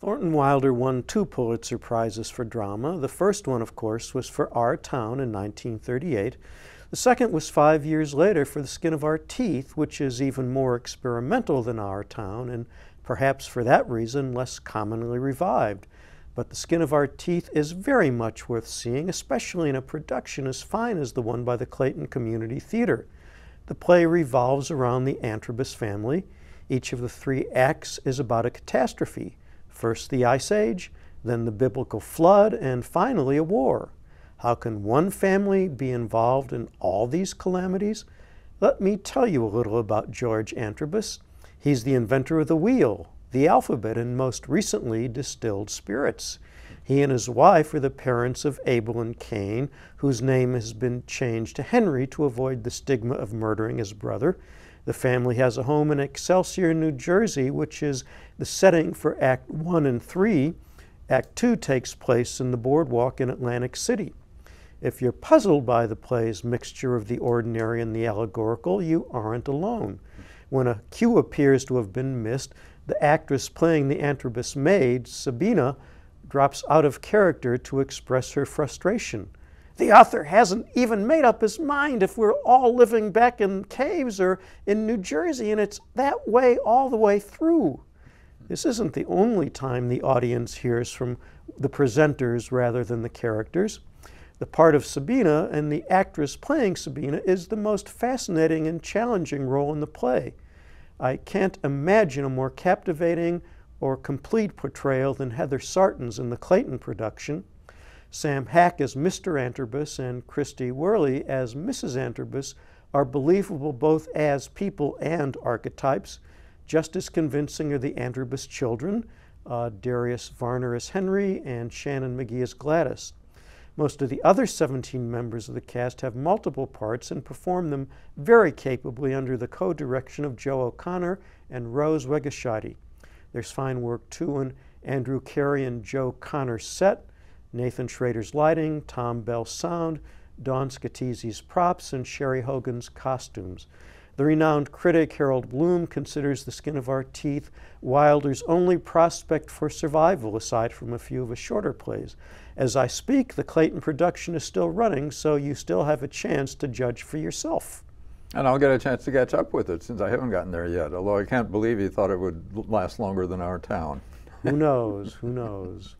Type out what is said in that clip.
Thornton Wilder won 2 Pulitzer Prizes for drama. The first one, of course, was for Our Town in 1938. The second was 5 years later for The Skin of Our Teeth, which is even more experimental than Our Town, and perhaps for that reason less commonly revived. But The Skin of Our Teeth is very much worth seeing, especially in a production as fine as the one by the Clayton Community Theater. The play revolves around the Antrobus family. Each of the 3 acts is about a catastrophe. First the Ice Age, then the Biblical Flood, and finally a war. How can one family be involved in all these calamities? Let me tell you a little about George Antrobus. He's the inventor of the wheel, the alphabet, and most recently distilled spirits. He and his wife are the parents of Abel and Cain, whose name has been changed to Henry to avoid the stigma of murdering his brother. The family has a home in Excelsior, New Jersey, which is the setting for Act 1 and 3. Act 2 takes place in the boardwalk in Atlantic City. If you're puzzled by the play's mixture of the ordinary and the allegorical, you aren't alone. When a cue appears to have been missed, the actress playing the Antrobus maid, Sabina, drops out of character to express her frustration. The author hasn't even made up his mind if we're all living back in caves or in New Jersey, and it's that way all the way through. This isn't the only time the audience hears from the presenters rather than the characters. The part of Sabina and the actress playing Sabina is the most fascinating and challenging role in the play. I can't imagine a more captivating or complete portrayal than Heather Sarton's in the Clayton production. Sam Hack as Mr. Antrobus and Christy Worley as Mrs. Antrobus are believable both as people and archetypes. Just as convincing are the Antrobus children, Darius Varner as Henry and Shannon McGee as Gladys. Most of the other 17 members of the cast have multiple parts and perform them very capably under the co-direction of Joe O'Connor and Rose Wegashadi. There's fine work too in Andrew Carey and Joe Connor's set, Nathan Schrader's lighting, Tom Bell's sound, Dawn Scatizzi's props, and Sherry Hogan's costumes. The renowned critic Harold Bloom considers The Skin of Our Teeth Wilder's only prospect for survival, aside from a few of his shorter plays. As I speak, the Clayton production is still running, so you still have a chance to judge for yourself. And I'll get a chance to catch up with it since I haven't gotten there yet, although I can't believe he thought it would last longer than Our Town. Who knows? Who knows?